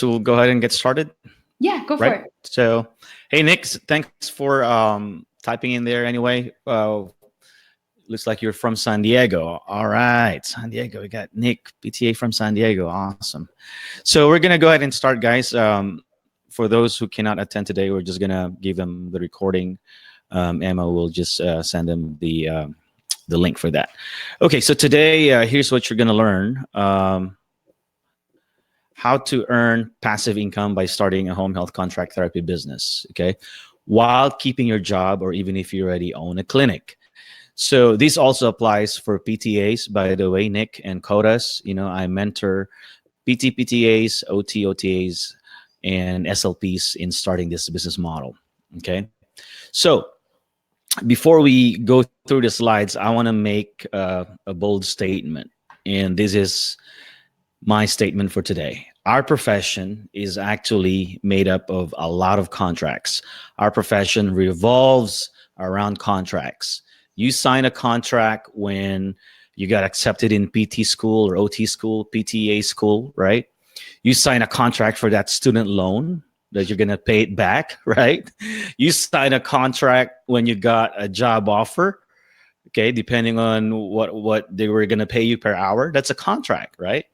So we'll go ahead and get started, Yeah, go for right? it. So, hey, Nick, thanks for typing in there anyway. Looks like you're from San Diego. All right, San Diego. We got Nick, PTA from San Diego. Awesome. So we're going to go ahead and start, guys. For those who cannot attend today, we're just going to give them the recording. Emma will just send them the link for that. Okay, so today, here's what you're going to learn. How to earn passive income by starting a home health contract therapy business, okay, while keeping your job, or even if you already own a clinic. So this also applies for PTAs, by the way, Nick, and COTAs. You know, I mentor PT PTAs, OT OTAs, and SLPs in starting this business model, okay? So before we go through the slides, I want to make a bold statement, and this is my statement for today. Our profession is actually made up of a lot of contracts. Our profession revolves around contracts. You sign a contract when you got accepted in PT school or OT school, PTA school, right? You sign a contract for that student loan that you're going to pay it back, right? You sign a contract when you got a job offer, okay, depending on what they were going to pay you per hour. That's a contract, right?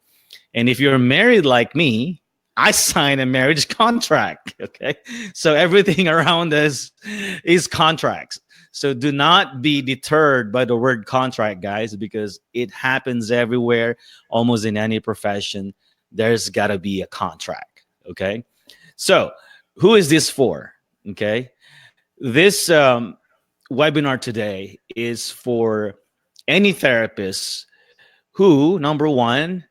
And if you're married like me, I sign a marriage contract, okay? So everything around us is contracts. So do not be deterred by the word contract, guys, because it happens everywhere, almost in any profession. There's got to be a contract, okay? So who is this for, okay? This webinar today is for any therapist who, number one,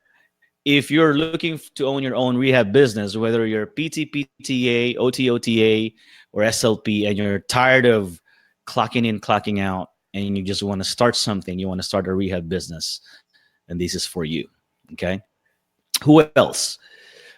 if you're looking to own your own rehab business, whether you're PT, PTA, OT, OTA, or SLP, and you're tired of clocking in, clocking out, and you just want to start something, you want to start a rehab business, and this is for you, okay? Who else?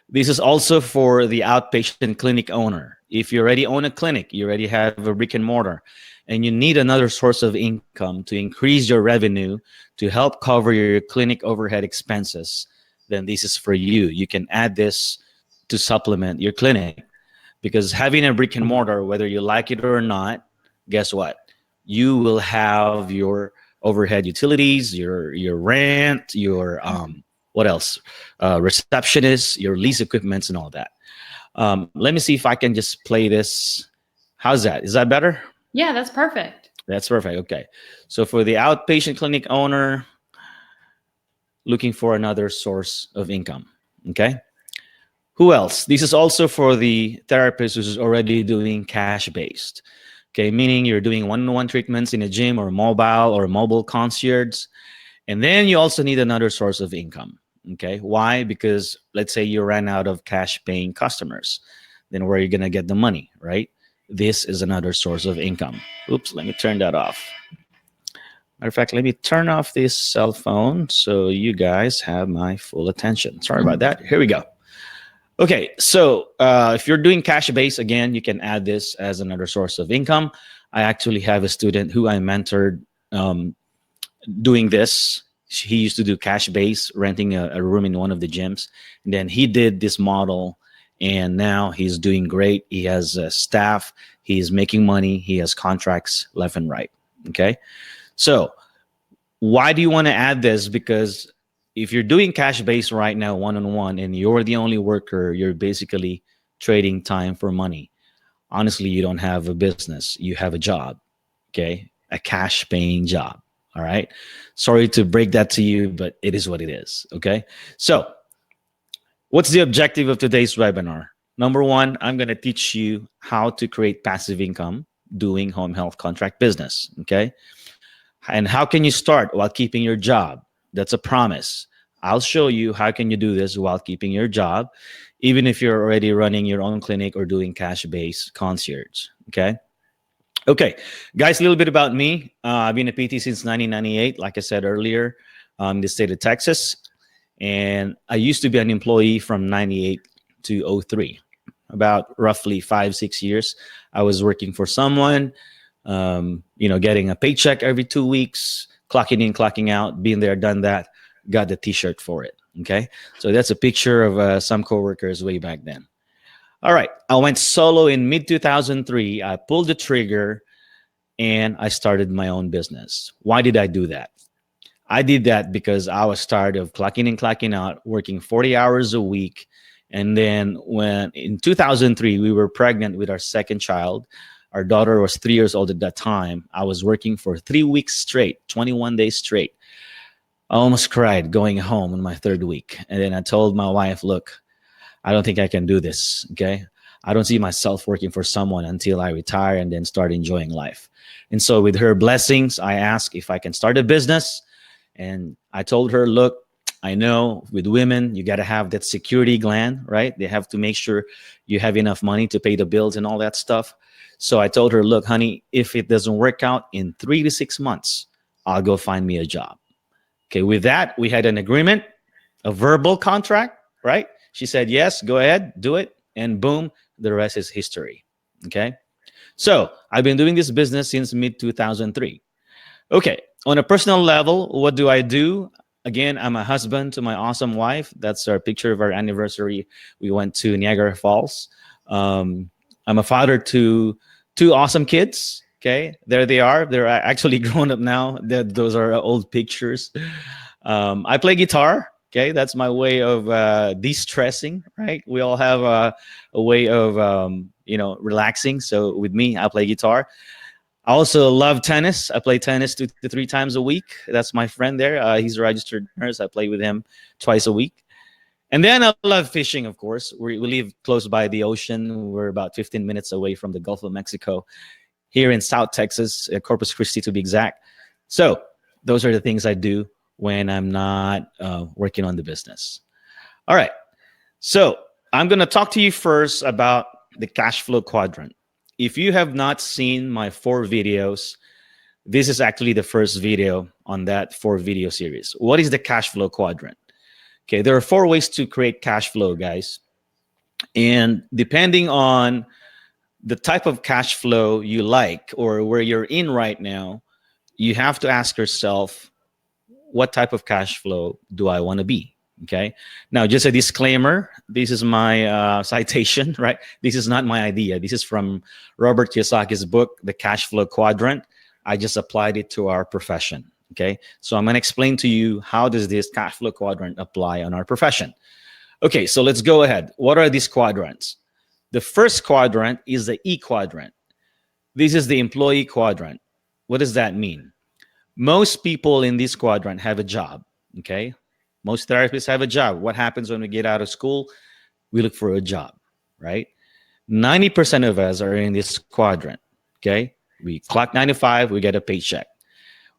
This is also for the outpatient clinic owner. If you already own a clinic, you already have a brick and mortar, and you need another source of income to increase your revenue to help cover your clinic overhead expenses, then this is for you. You can add this to supplement your clinic, because having a brick and mortar, whether you like it or not, guess what? You will have your overhead utilities, your rent, your what else? Receptionists, your lease equipments, and all that. Let me see if I can just play this. How's that? Is that better? Yeah, that's perfect. That's perfect. Okay. So for the outpatient clinic owner looking for another source of income, okay? Who else? This is also for the therapist who's already doing cash-based, okay? Meaning you're doing one-on-one treatments in a gym or mobile concierge. And then you also need another source of income, okay? Why? Because let's say you ran out of cash-paying customers. Then where are you going to get the money, right? This is another source of income. Oops, let me turn that off. Matter of fact, let me turn off this cell phone so you guys have my full attention. Sorry about that. Here we go. Okay, so if you're doing cash-based, again, you can add this as another source of income. I actually have a student who I mentored doing this. He used to do cash-based, renting a room in one of the gyms. And then he did this model, and now he's doing great. He has staff. He's making money. He has contracts left and right, okay? So why do you want to add this? Because if you're doing cash-based right now, one-on-one, and you're the only worker, you're basically trading time for money. Honestly, you don't have a business. You have a job, okay? A cash-paying job, all right? Sorry to break that to you, but it is what it is, okay? So what's the objective of today's webinar? Number one, I'm going to teach you how to create passive income doing home health contract business, okay? And how can you start while keeping your job? That's a promise. I'll show you how can you do this while keeping your job, even if you're already running your own clinic or doing cash-based concierge, okay? Okay, guys, a little bit about me. I've been a PT since 1998, like I said earlier, in the state of Texas. And I used to be an employee from 98 to 03. About roughly 5-6 years, I was working for someone, getting a paycheck every 2 weeks, clocking in, clocking out, being there, done that, got the t-shirt for it, Okay, so that's a picture of some coworkers way back then. All right, I went solo in mid 2003. I pulled the trigger and I started my own business. Why did I do that? I did that because I was tired of clocking in, clocking out, working 40 hours a week. And then when in 2003, we were pregnant with our second child. Our daughter was 3 years old at that time. I was working for 3 weeks straight, 21 days straight. I almost cried going home on my third week. And then I told my wife, look, I don't think I can do this. Okay. I don't see myself working for someone until I retire and then start enjoying life. And so with her blessings, I asked if I can start a business. And I told her, look, I know with women, you got to have that security gland, right? They have to make sure you have enough money to pay the bills and all that stuff. So I told her, look, honey, if it doesn't work out in 3 to 6 months, I'll go find me a job. Okay, with that, we had an agreement, a verbal contract, right? She said, yes, go ahead, do it. And boom, the rest is history. Okay, so I've been doing this business since mid 2003. Okay, on a personal level, what do I do? Again, I'm a husband to my awesome wife. That's our picture of our anniversary. We went to Niagara Falls. I'm a father to 2 awesome kids. Okay, there they are. They're actually grown up now. Those are old pictures. I play guitar. Okay, that's my way of de-stressing. Right? We all have a way of relaxing. So with me, I play guitar. I also love tennis. I play tennis 2 to 3 times a week. That's my friend there. He's a registered nurse. I play with him twice a week. And then I love fishing, of course. We live close by the ocean. We're about 15 minutes away from the Gulf of Mexico, here in South Texas, Corpus Christi to be exact. So those are the things I do when I'm not working on the business. All right. So I'm going to talk to you first about the cash flow quadrant. If you have not seen my 4 videos, this is actually the first video on that 4 video series. What is the cash flow quadrant? Okay, there are 4 ways to create cash flow, guys. And depending on the type of cash flow you like or where you're in right now, you have to ask yourself, what type of cash flow do I want to be? Okay. Now, just a disclaimer. This is my citation, right? This is not my idea. This is from Robert Kiyosaki's book, The Cash Flow Quadrant. I just applied it to our profession. Okay. So I'm going to explain to you how does this cash flow quadrant apply on our profession. Okay. So let's go ahead. What are these quadrants? The first quadrant is the E quadrant. This is the employee quadrant. What does that mean? Most people in this quadrant have a job. Okay. Most therapists have a job. What happens when we get out of school? We look for a job, right? 90% of us are in this quadrant, okay? We clock 9 to 5, we get a paycheck.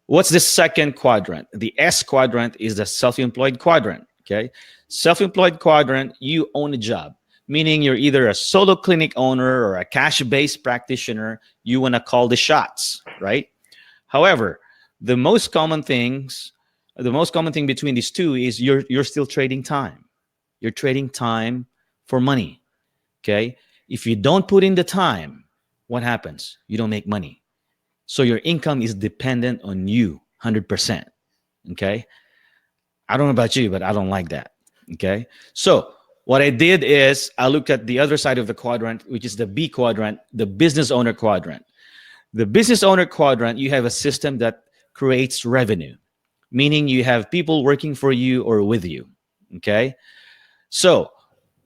What's the second quadrant? The S quadrant is the self-employed quadrant, okay? Self-employed quadrant, you own a job, meaning you're either a solo clinic owner or a cash-based practitioner. You want to call the shots, right? However, the most common thing between these two is you're still trading time. You're trading time for money. Okay. If you don't put in the time, what happens? You don't make money. So your income is dependent on you 100%. Okay. I don't know about you, but I don't like that. Okay. So what I did is I looked at the other side of the quadrant, which is the B quadrant, the business owner quadrant. The business owner quadrant, you have a system that creates revenue, meaning you have people working for you or with you, okay? So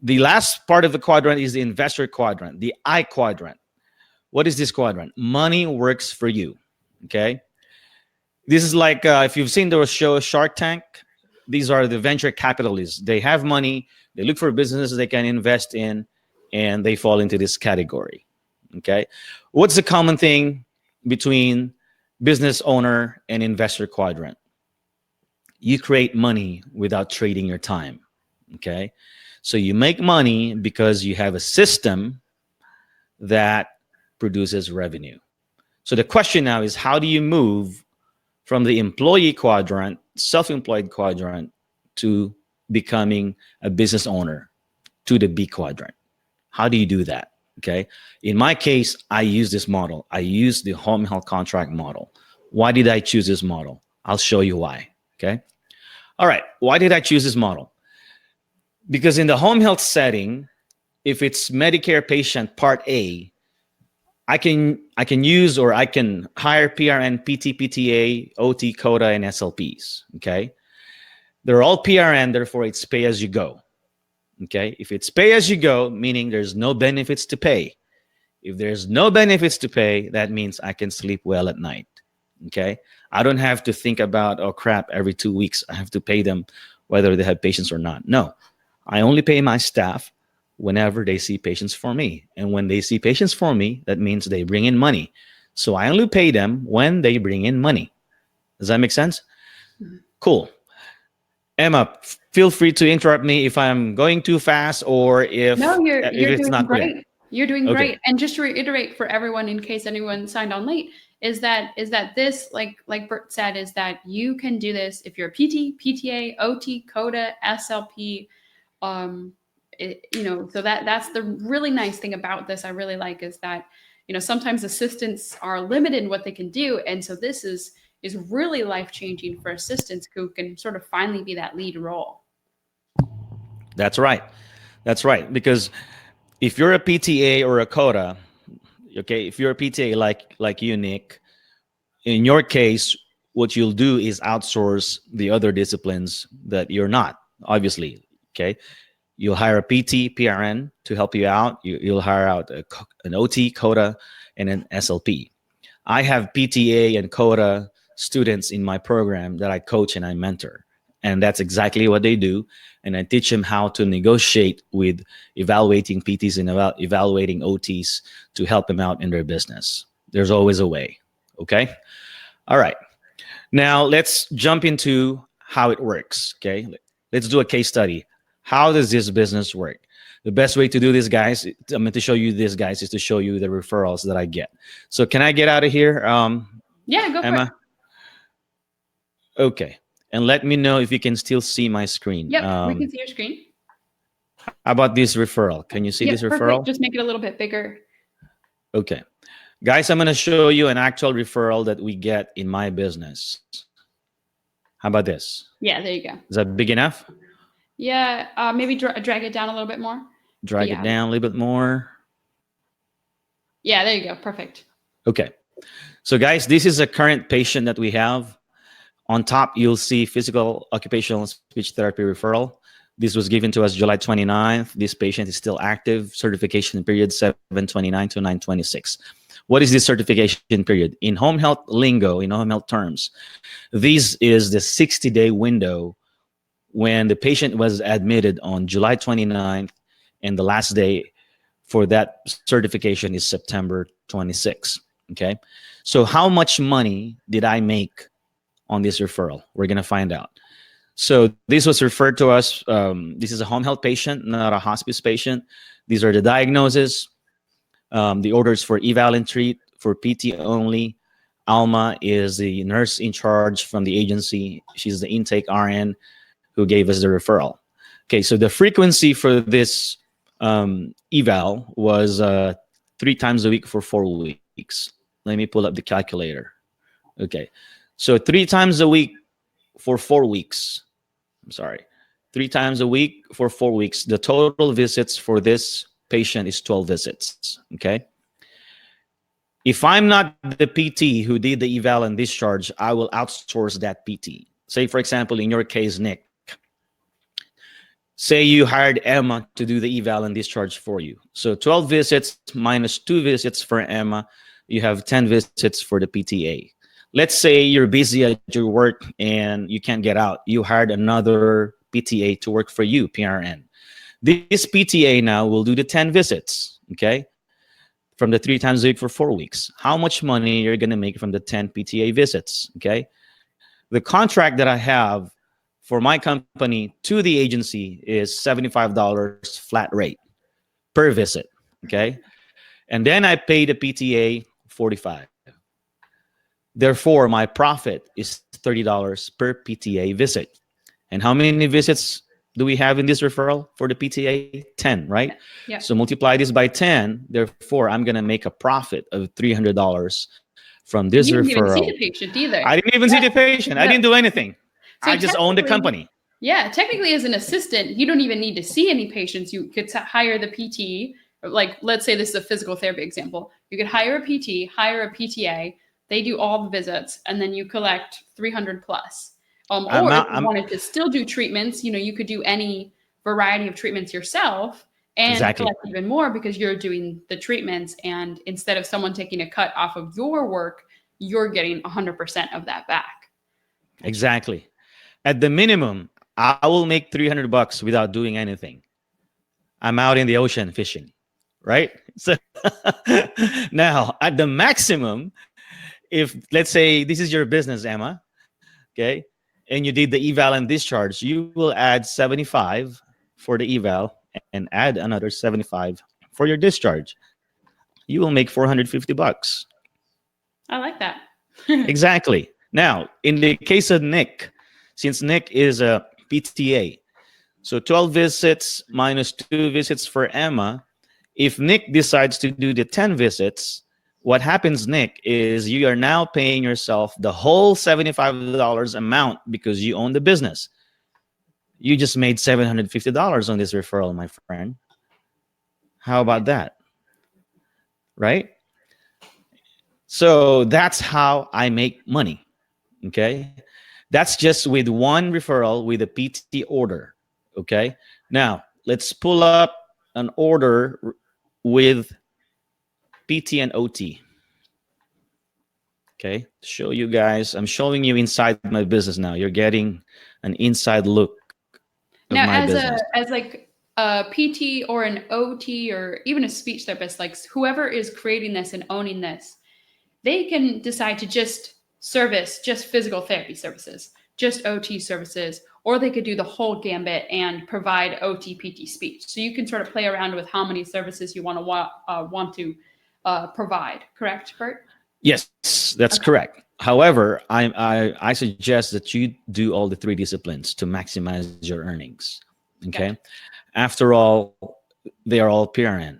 the last part of the quadrant is the investor quadrant, the I quadrant. What is this quadrant? Money works for you, okay? This is like, if you've seen the show Shark Tank, these are the venture capitalists. They have money, they look for businesses they can invest in, and they fall into this category, okay? What's the common thing between business owner and investor quadrant? You create money without trading your time, okay? So you make money because you have a system that produces revenue. So the question now is, how do you move from the employee quadrant, self-employed quadrant, to becoming a business owner, to the B quadrant? How do you do that? Okay. In my case, I use this model. I use the home health contract model. Why did I choose this model? I'll show you why. Okay. All right. Why did I choose this model? Because in the home health setting, if it's Medicare patient Part A, I can use or I can hire PRN, PT, PTA, OT, COTA, and SLPs. Okay, they're all PRN, therefore it's pay as you go. Okay, if it's pay as you go, meaning there's no benefits to pay. If there's no benefits to pay, that means I can sleep well at night. Okay, I don't have to think about, oh crap, every 2 weeks I have to pay them whether they have patients or not. No, I only pay my staff whenever they see patients for me. And when they see patients for me, that means they bring in money. So I only pay them when they bring in money. Does that make sense? Mhm. Cool. Emma, feel free to interrupt me if I'm going too fast or if No, you're it's doing not clear. great. You're doing Okay. great. And just to reiterate for everyone, in case anyone signed on late, is that this, like Bert said, is that you can do this if you're a PT, PTA, OT, COTA, SLP. So that's the really nice thing about this. I really like is that sometimes assistants are limited in what they can do, and so this is really life changing for assistants who can sort of finally be that lead role. That's right. That's right. Because if you're a PTA or a COTA, okay, if you're a PTA like you, Nick, in your case, what you'll do is outsource the other disciplines that you're not, obviously. Okay. You'll hire a PT, PRN to help you out. You'll hire out an OT, COTA, and an SLP. I have PTA and COTA students in my program that I coach and I mentor. And that's exactly what they do. And I teach them how to negotiate with evaluating PTs and evaluating OTs to help them out in their business. There's always a way. Okay. All right. Now let's jump into how it works. Okay. Let's do a case study. How does this business work? The best way to do this, guys, I'm going to show you this, guys, is to show you the referrals that I get. So can I get out of here, Yeah, go for it. Emma? Okay. And let me know if you can still see my screen. Yep, we can see your screen. How about this referral? Can you see this referral? Perfect. Just make it a little bit bigger. Okay. Guys, I'm going to show you an actual referral that we get in my business. How about this? Yeah, there you go. Is that big enough? Yeah, maybe drag it down a little bit more. Drag it down a little bit more. Yeah, there you go. Perfect. Okay. So guys, this is a current patient that we have. On top, you'll see physical occupational speech therapy referral. This was given to us July 29th. This patient is still active. Certification period 7/29 to 9/26. What is this certification period? In home health lingo, in home health terms, this is the 60-day window when the patient was admitted on July 29th, and the last day for that certification is September 26th. Okay. So how much money did I make on this referral? We're going to find out. So this was referred to us. This is a home health patient, not a hospice patient. These are the diagnoses, the orders for eval and treat for PT only. Alma is the nurse in charge from the agency. She's the intake RN who gave us the referral. Okay, so the frequency for this eval was 3 times a week for 4 weeks. Let me pull up the calculator. Okay, so 3 times a week for 4 weeks. I'm sorry, 3 times a week for 4 weeks. The total visits for this patient is 12 visits. Okay. If I'm not the PT who did the eval and discharge, I will outsource that PT. Say, for example, in your case, Nick, say you hired Emma to do the eval and discharge for you. So 12 visits minus 2 visits for Emma, you have 10 visits for the PTA. Let's say you're busy at your work and you can't get out. You hired another PTA to work for you, PRN. This PTA now will do the 10 visits, okay? From the 3 times a week for 4 weeks. How much money you're gonna make from the 10 PTA visits, okay? The contract that I have for my company to the agency is $75 flat rate per visit, okay? And then I pay the PTA $45. Therefore, my profit is $30 per PTA visit. And how many visits do we have in this referral for the PTA? 10, right? Yeah. So multiply this by 10. Therefore, I'm going to make a profit of $300 from this referral. You didn't even see the patient either. I didn't even see the patient. I didn't do anything. So I just owned the company. Yeah, technically as an assistant, you don't even need to see any patients. You could hire the PT, like let's say this is a physical therapy example. You could hire a PT, hire a PTA, they do all the visits, and then you collect 300 plus. I'm Or if out, you I'm wanted to still do treatments, you could do any variety of treatments yourself and exactly. collect even more because you're doing the treatments. And instead of someone taking a cut off of your work, you're getting 100% of that back. Exactly. At the minimum, I will make $300 without doing anything. I'm out in the ocean fishing, right? So now at the maximum, if let's say this is your business, Emma, okay, and you did the eval and discharge, you will add 75 for the eval and add another 75 for your discharge. You will make $450. I like that. Exactly. Now, in the case of Nick, since Nick is a PTA, so 12 visits minus 2 visits for Emma. If Nick decides to do the 10 visits, what happens, Nick, is you are now paying yourself the whole $75 amount because you own the business. You just made $750 on this referral, my friend. How about that? Right? So that's how I make money. Okay. That's just with one referral with a PT order. Okay. Now let's pull up an order with PT and OT. Okay. Show you guys. I'm showing you inside my business now. You're getting an inside look of Now, my business. as like a PT or an OT or even a speech therapist, like whoever is creating this and owning this, they can decide to just service just physical therapy services, just OT services, or they could do the whole gambit and provide OT, PT, speech. So you can sort of play around with how many services you want to provide. Correct, Bert? Yes, that's Okay. correct. However, I suggest that you do all the three disciplines to maximize your earnings. Okay. Gotcha. After all, they are all PRN.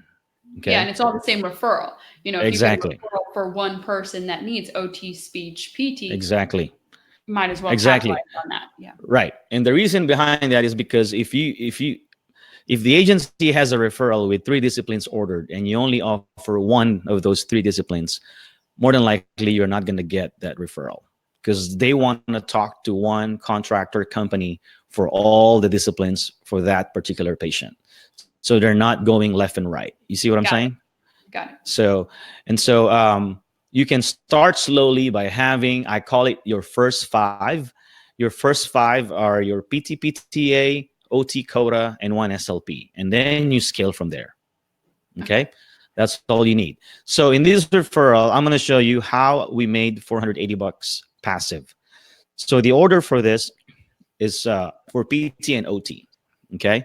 Yeah, Okay. and it's all the same referral. If you get a Exactly. referral for one person that needs OT, speech, PT, Exactly. might as well Exactly. capitalize on that. Yeah. Right. And the reason behind that is because if the agency has a referral with three disciplines ordered and you only offer one of those three disciplines, more than likely you're not going to get that referral because they want to talk to one contractor company for all the disciplines for that particular patient. So they're not going left and right. You see what I'm Got it. saying? Got it. So you can start slowly by having, I call it your first five. Your first five are your PT, PTA, OT, COTA, and one SLP. And then you scale from there. Okay. That's all you need. So in this referral, I'm going to show you how we made $480 passive. So the order for this is for PT and OT. Okay.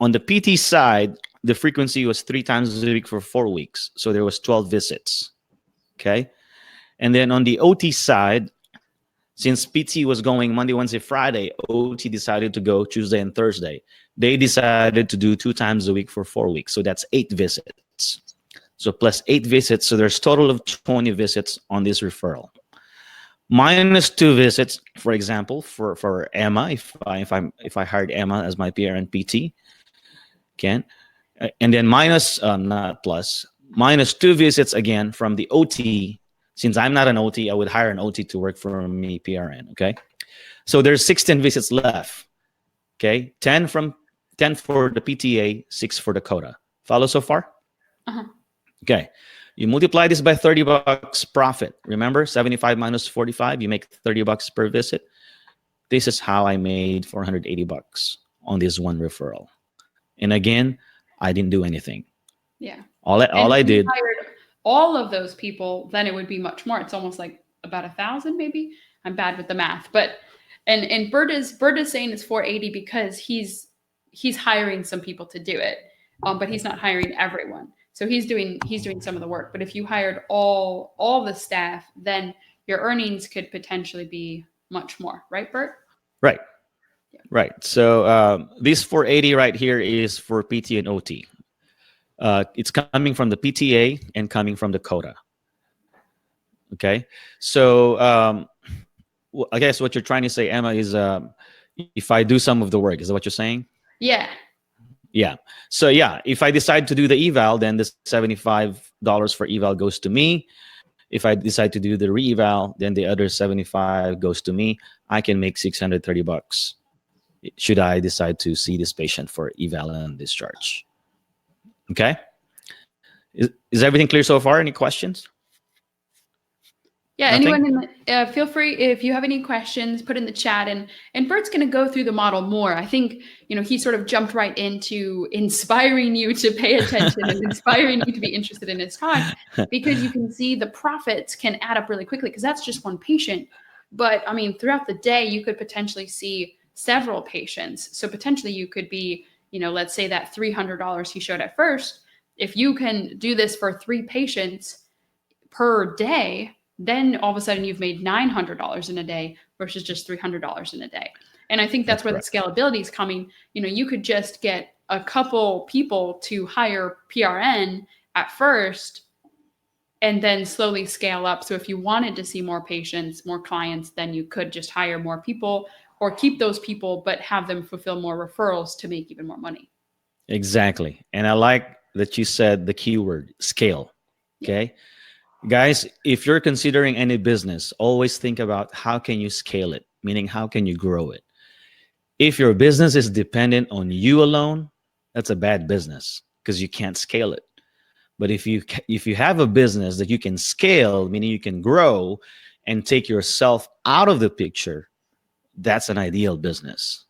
On the PT side, the frequency was 3 times a week for 4 weeks. So there was 12 visits. Okay. And then on the OT side, since PT was going Monday, Wednesday, Friday, OT decided to go Tuesday and Thursday. They decided to do 2 times a week for 4 weeks. So that's 8 visits. So plus 8 visits. So there's total of 20 visits on this referral. Minus 2 visits, for example, for Emma, if I hired Emma as my PRN PT, can, and then minus not plus minus 2 visits again from the OT. Since I'm not an OT, I would hire an OT to work for me PRN. Okay, so there's 16 visits left. Okay, 10 for the PTA, 6 for the COTA. Follow so far? Uh-huh. Okay. You multiply this by $30 profit. Remember, 75 minus 45, you make $30 per visit. This is how I made $480 on this one referral. And again, I didn't do anything. Yeah. All I if you did. hired all of those people, then it would be much more. It's almost like about 1,000, maybe. I'm bad with the math, but and Bert is saying it's 480 because he's hiring some people to do it, but he's not hiring everyone. So he's doing some of the work. But if you hired all the staff, then your earnings could potentially be much more, right, Bert? Right. Yeah. Right. So this 480 right here is for PT and OT. It's coming from the PTA and coming from the COTA. Okay. So I guess what you're trying to say, Emma, is If I do some of the work, is that what you're saying? Yeah. Yeah. So yeah, if I decide to do the eval, then the $75 for eval goes to me. If I decide to do the re-eval, then the other 75 goes to me. I can make $630 should I decide to see this patient for eval and discharge. Okay. Is everything clear so far? Any questions? Yeah, Nothing? anyone in the, feel free if you have any questions, put in the chat, and Bert's going to go through the model more. I think he sort of jumped right into inspiring you to pay attention and inspiring you to be interested in his talk, because you can see the profits can add up really quickly because that's just one patient. But I mean, throughout the day, you could potentially see several patients. So potentially you could be, let's say that $300 he showed at first. If you can do this for 3 patients per day, then all of a sudden you've made $900 in a day versus just $300 in a day. And I think that's where the scalability is coming. You could just get a couple people to hire PRN at first and then slowly scale up. So if you wanted to see more patients, more clients, then you could just hire more people or keep those people, but have them fulfill more referrals to make even more money. Exactly. And I like that you said the keyword scale. Okay. Yeah. Guys, if you're considering any business, always think about how can you scale it, meaning how can you grow it. If your business is dependent on you alone, that's a bad business because you can't scale it. But if you have a business that you can scale, meaning you can grow and take yourself out of the picture, that's an ideal business.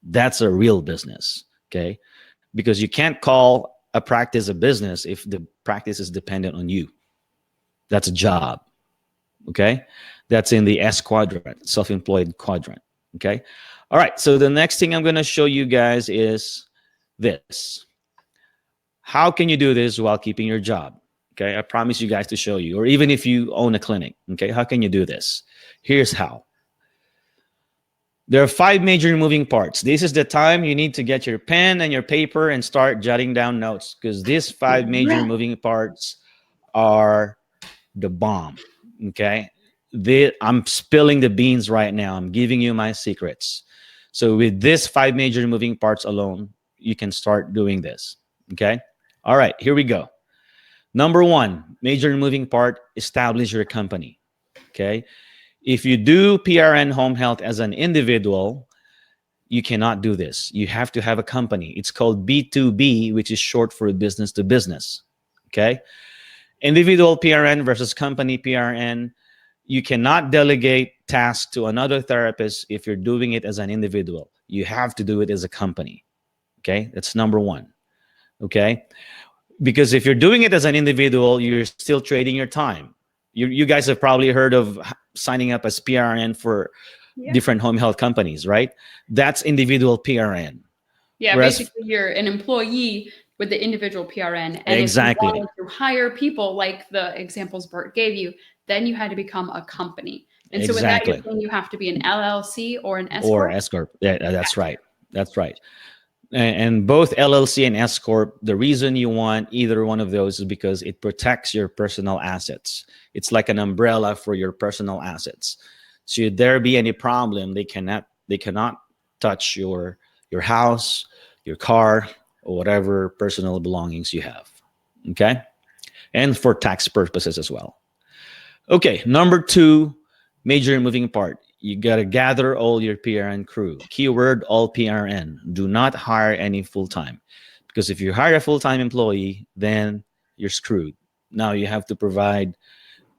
That's a real business, okay? Because you can't call a practice a business if the practice is dependent on you. That's a job, okay? That's in the S quadrant, self-employed quadrant, okay? All right, so the next thing I'm going to show you guys is this. How can you do this while keeping your job? Okay, I promise you guys to show you, or even if you own a clinic, okay, how can you do this? Here's how. There are 5 major moving parts. This is the time you need to get your pen and your paper and start jotting down notes, because these 5 major moving parts are the bomb, okay? I'm spilling the beans right now. I'm giving you my secrets. So with this 5 major moving parts alone, you can start doing this, okay? All right, here we go. Number 1, major moving part, establish your company, okay? If you do PRN home health as an individual, you cannot do this. You have to have a company. It's called B2B, which is short for business to business, okay? Individual PRN versus company PRN, you cannot delegate tasks to another therapist if you're doing it as an individual. You have to do it as a company, okay? That's number 1, okay? Because if you're doing it as an individual, you're still trading your time. You guys have probably heard of signing up as PRN for different home health companies, right? That's individual PRN. Yeah, basically you're an employee with the individual PRN. And exactly. If you wanted to hire people like the examples Bert gave you, then you had to become a company. And so with that, you're saying you have to be an LLC or an S Corp? Or S Corp. Yeah, that's right. That's right. And both LLC and S Corp, the reason you want either one of those is because it protects your personal assets. It's like an umbrella for your personal assets. Should there be any problem, they cannot touch your house, your car, or whatever personal belongings you have. Okay? And for tax purposes as well. Okay, number 2, major moving part. You got to gather all your PRN crew. Keyword, all PRN. Do not hire any full-time. Because if you hire a full-time employee, then you're screwed. Now you have to provide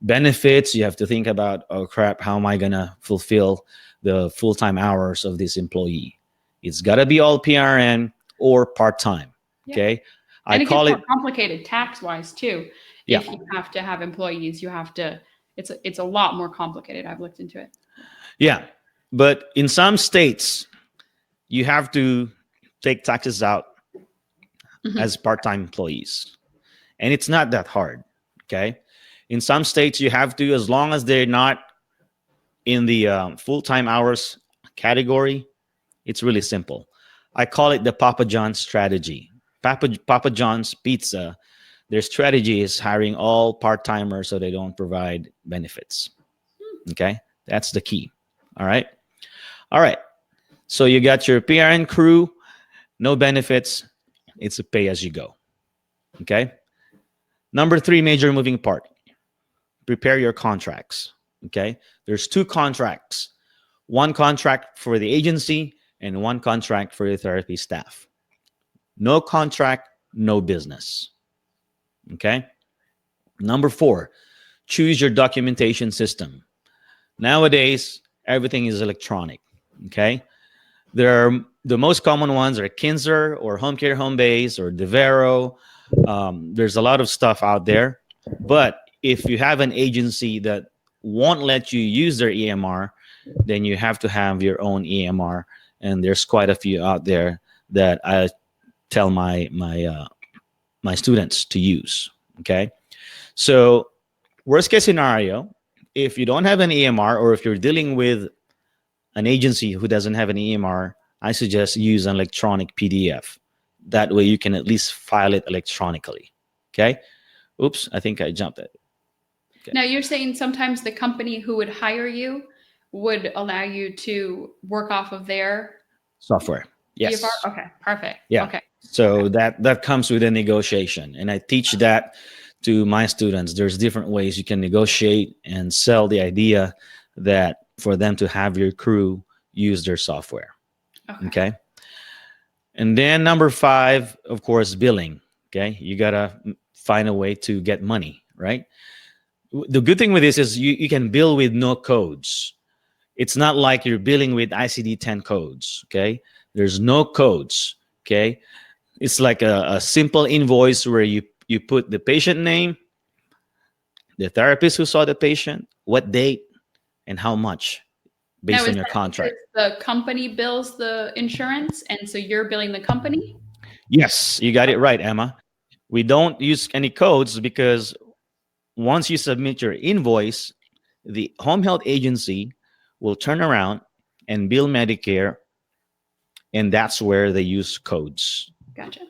benefits. You have to think about, oh crap, how am I going to fulfill the full-time hours of this employee? It's got to be all PRN or part-time, okay? And it gets more complicated tax-wise too. If you have to have employees, you have to, it's a lot more complicated. I've looked into it. Yeah, but in some states, you have to take taxes out as part-time employees. And it's not that hard, okay? In some states, you have to, as long as they're not in the full-time hours category, it's really simple. I call it the Papa John's strategy. Papa John's Pizza, their strategy is hiring all part-timers so they don't provide benefits, okay? That's the key. All right. So you got your PRN crew, no benefits. It's a pay as you go. Okay. Number 3 major moving part, prepare your contracts. Okay. There's 2 contracts, one contract for the agency and one contract for the therapy staff. No contract, no business. Okay. Number 4, choose your documentation system. Nowadays, everything is electronic. Okay. There are the most common ones are Kinzer or Home Care Home Base or Devero. There's a lot of stuff out there. But if you have an agency that won't let you use their EMR, then you have to have your own EMR. And there's quite a few out there that I tell my students to use. Okay. So worst case scenario, if you don't have an EMR or if you're dealing with an agency who doesn't have an EMR, I suggest use an electronic PDF. That way you can at least file it electronically. Okay. Oops, I think I jumped it. Okay. Now you're saying sometimes the company who would hire you would allow you to work off of their Software. Yes. EFR? Okay, perfect. Yeah. Okay. So that comes with a negotiation. And I teach that to my students. There's different ways you can negotiate and sell the idea that for them to have your crew use their software. Okay. And then number 5, of course, billing. Okay. You got to find a way to get money, right? The good thing with this is you can bill with no codes. It's not like you're billing with ICD-10 codes. Okay. There's no codes. Okay. It's like a simple invoice where you put the patient name, the therapist who saw the patient, what date, and how much based on your contract. The company bills the insurance, and so you're billing the company? Yes, you got it right, Emma. We don't use any codes because once you submit your invoice, the home health agency will turn around and bill Medicare, and that's where they use codes. Gotcha.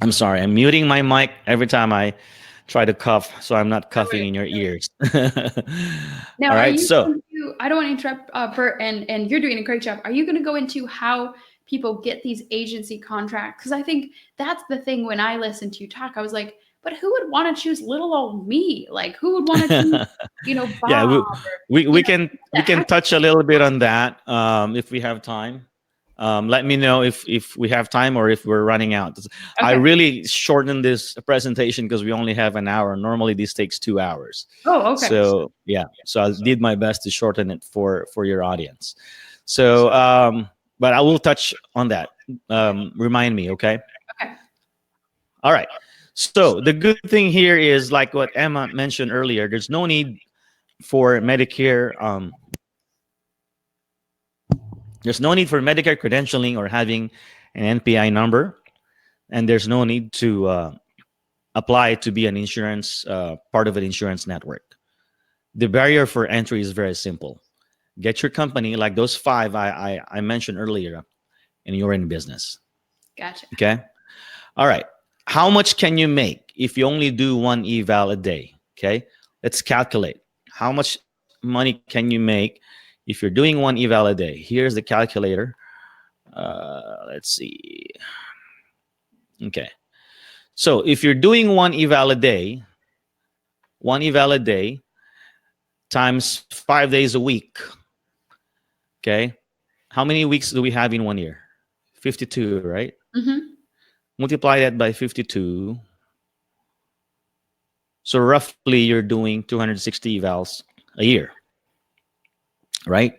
I'm sorry, I'm muting my mic every time I try to cough, so I'm not coughing in your ears. Now, all right, so I don't want to interrupt, Bert, and you're doing a great job. Are you going to go into how people get these agency contracts? Because I think that's the thing. When I listened to you talk, I was like, but who would want to choose little old me? Like, who would want to choose, Bob? Yeah, we can touch a little bit on that if we have time. Let me know if we have time or if we're running out. Okay. I really shortened this presentation because we only have an hour. Normally this takes 2 hours. Oh, okay. So yeah, so I did my best to shorten it for your audience. So but I will touch on that. Remind me, okay? Okay. All right. So the good thing here is, like what Emma mentioned earlier, there's no need for Medicare. There's no need for Medicare credentialing or having an NPI number, and there's no need to apply to be an insurance part of an insurance network. The barrier for entry is very simple. Get your company, like those 5 I mentioned earlier, and you're in business. Gotcha. Okay. All right. How much can you make if you only do 1 eval a day? Okay. Let's calculate. How much money can you make if you're doing 1 eval a day? Here's the calculator. Let's see. Okay. So if you're doing 1 eval a day, 1 eval a day times 5 days a week. Okay. How many weeks do we have in 1 year? 52, right? Mm-hmm. Multiply that by 52. So roughly you're doing 260 evals a year, right?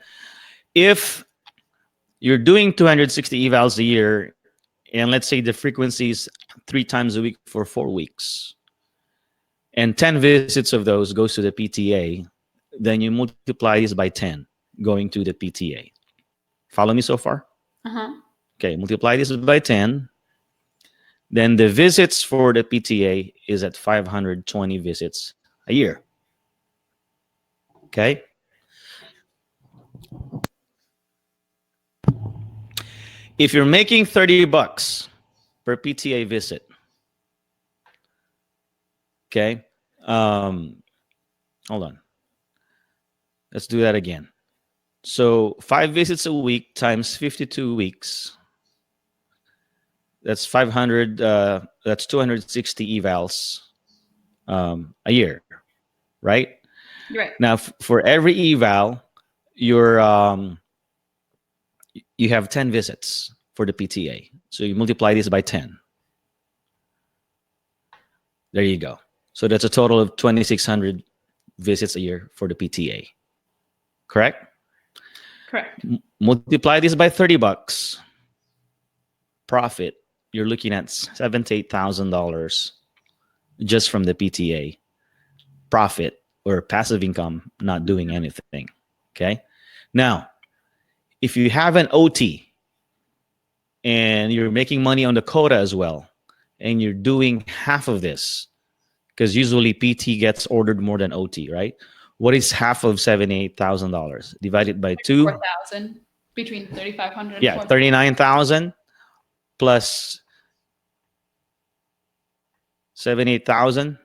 If you're doing 260 evals a year, and let's say the frequency is 3 times a week for 4 weeks, and 10 visits of those goes to the PTA, then you multiply this by 10 going to the PTA. Follow me so far? Uh-huh. Okay, multiply this by 10. Then the visits for the PTA is at 520 visits a year. Okay? If you're making $30 per PTA visit, okay? Hold on. Let's do that again. So 5 visits a week times 52 weeks. That's 500. That's 260 evals a year, right? You're right. Now, for every eval, you're you have 10 visits for the PTA. So you multiply this by 10. There you go. So that's a total of 2,600 visits a year for the PTA. Correct? Correct. Multiply this by $30 profit. You're looking at $78,000 just from the PTA profit or passive income, not doing anything. Okay. Now, if you have an OT and you're making money on the quota as well, and you're doing half of this, because usually PT gets ordered more than OT, right? What is half of $78,000 divided by 4,000 between 3,500 and Yeah, 4,000. 39,000 plus 78,000.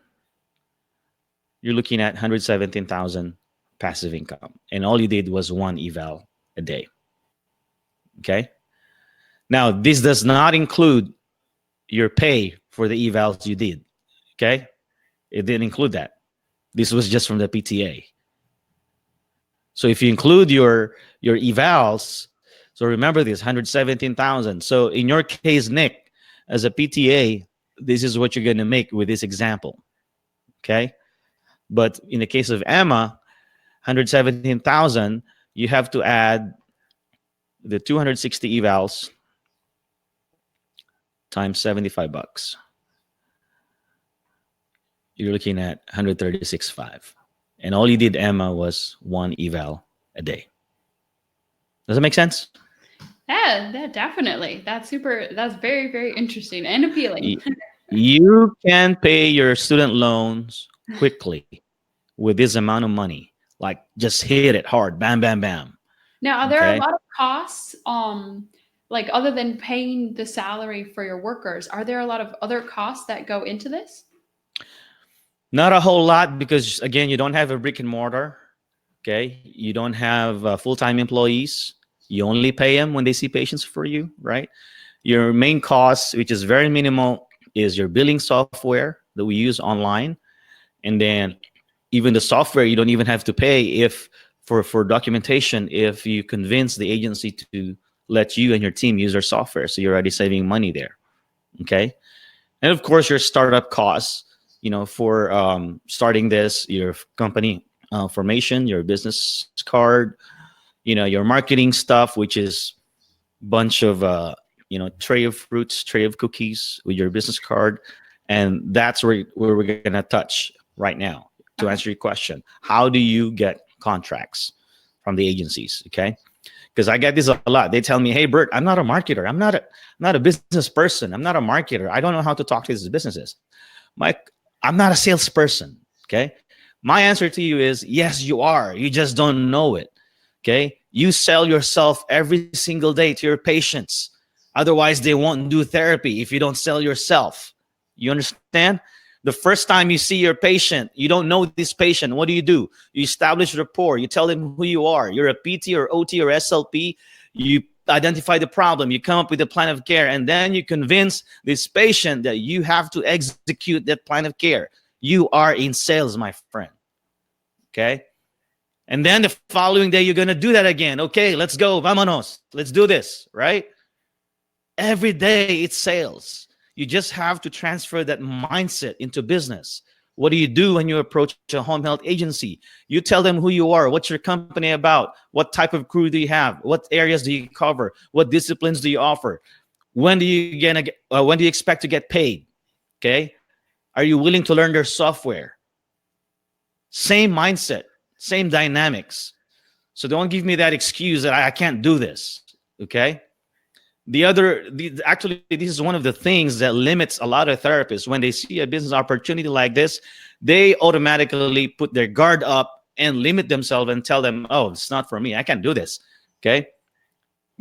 You're looking at 117,000 passive income, and all you did was one eval a day. Okay. Now, this does not include your pay for the evals you did. Okay. It didn't include that. This was just from the PTA. So if you include your evals, so remember this 117,000. So in your case, Nick, as a PTA, this is what you're going to make with this example. Okay. But in the case of Emma, 117,000, you have to add the 260 evals times $75. You're looking at 136.5. And all you did, Emma, was one eval a day. Does that make sense? Yeah, definitely. That's very, very interesting and appealing. You can pay your student loans quickly with this amount of money. Like just hit it hard. Bam, bam, bam. Now, are there a Okay. lot of costs, like other than paying the salary for your workers, are there a lot of other costs that go into this? Not a whole lot because, again, you don't have a brick and mortar. Okay. You don't have full-time employees. You only pay them when they see patients for you, right? Your main cost, which is very minimal, is your billing software that we use online. And then even the software, you don't even have to pay if for documentation if you convince the agency to let you and your team use their software. So you're already saving money there. Okay. And of course, your startup costs, for starting this, your company formation, your business card, your marketing stuff, which is bunch of tray of fruits, tray of cookies with your business card. And that's where we're going to touch right now to answer your question. How do you get contracts from the agencies? Okay. Because I get this a lot. They tell me, hey, Bert, I'm not a marketer. I'm not a business person. I'm not a marketer. I don't know how to talk to these businesses. I'm not a salesperson. Okay. My answer to you is, yes, you are. You just don't know it. Okay. You sell yourself every single day to your patients. Otherwise, they won't do therapy if you don't sell yourself. You understand? The first time you see your patient, you don't know this patient. What do? You establish rapport. You tell them who you are. You're a PT or OT or SLP. You identify the problem. You come up with a plan of care. And then you convince this patient that you have to execute that plan of care. You are in sales, my friend. Okay? And then the following day, you're going to do that again. Okay, let's go. Vámonos. Let's do this, right? Every day, it's sales. You just have to transfer that mindset into business. What do you do when you approach a home health agency? You tell them who you are, what's your company about, what type of crew do you have, what areas do you cover, what disciplines do you offer, when do you expect to get paid? Okay, are you willing to learn their software? Same mindset, same dynamics. So don't give me that excuse that I can't do this. Okay. Actually, this is one of the things that limits a lot of therapists. When they see a business opportunity like this, they automatically put their guard up and limit themselves and tell them, oh, it's not for me. I can't do this. Okay.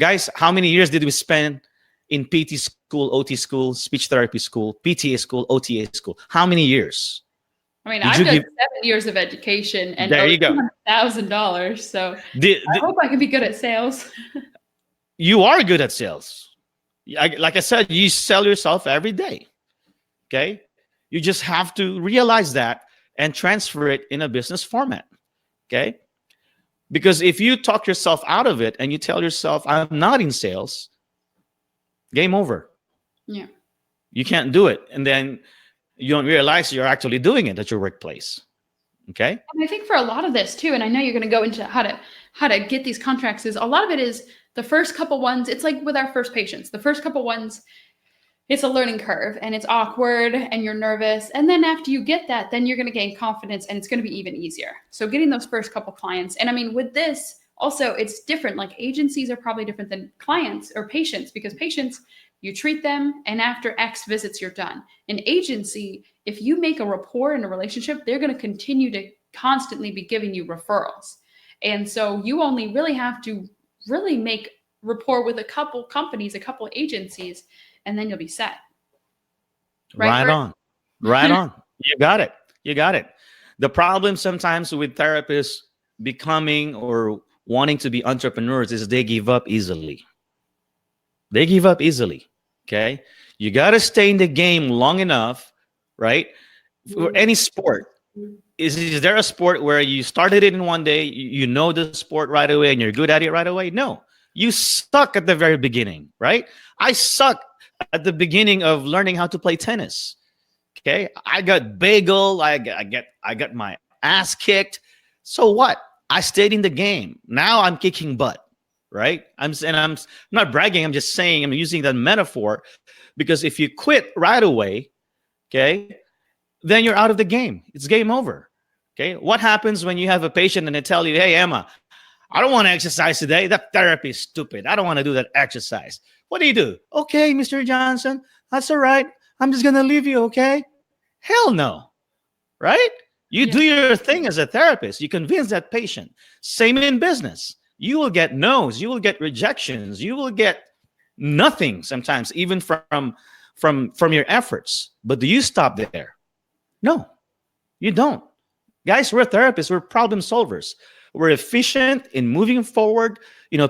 Guys, how many years did we spend in PT school, OT school, speech therapy school, PTA school, OTA school? How many years? I mean, Did I've you done give? 7 years of education and There over you go. $200,000. So I The, hope I can be good at sales. you are good at sales. Like I said, you sell yourself every day. Okay. You just have to realize that and transfer it in a business format. Okay. Because if you talk yourself out of it and you tell yourself, I'm not in sales, game over. Yeah. You can't do it. And then you don't realize you're actually doing it at your workplace. Okay. And I think for a lot of this too, and I know you're going to go into how to get these contracts, is a lot of it is the first couple ones. It's like with our first patients, the first couple ones, it's a learning curve and it's awkward and you're nervous. And then after you get that, then you're going to gain confidence and it's going to be even easier. So getting those first couple clients. And I mean, with this also, it's different. Like agencies are probably different than clients or patients, because patients, you treat them and after X visits, you're done. An agency, if you make a rapport in a relationship, they're going to continue to constantly be giving you referrals. And so you only really have to really make rapport with a couple companies, a couple agencies, and then you'll be set. Right, Right Bert? on. Right on. You got it. You got it. The problem sometimes with therapists becoming or wanting to be entrepreneurs is they give up easily. They give up easily. Okay. You got to stay in the game long enough, right? For any sport. Is there a sport where you started it in one day, you know the sport right away, and you're good at it right away? No. You suck at the very beginning, right? I suck at the beginning of learning how to play tennis. Okay. I got bagel. I got my ass kicked. So what? I stayed in the game. Now I'm kicking butt, right? I'm not bragging. I'm just saying, I'm using that metaphor because if you quit right away, okay, then you're out of the game. It's game over. Okay. What happens when you have a patient and they tell you, hey, Emma, I don't want to exercise today. That therapy is stupid. I don't want to do that exercise. What do? Okay, Mr. Johnson, that's all right. I'm just going to leave you, okay? Hell no, right? You Yeah. do your thing as a therapist. You convince that patient. Same in business. You will get no's. You will get rejections. You will get nothing sometimes, even from your efforts. But do you stop there? No, you don't. Guys, we're therapists. We're problem solvers. We're efficient in moving forward,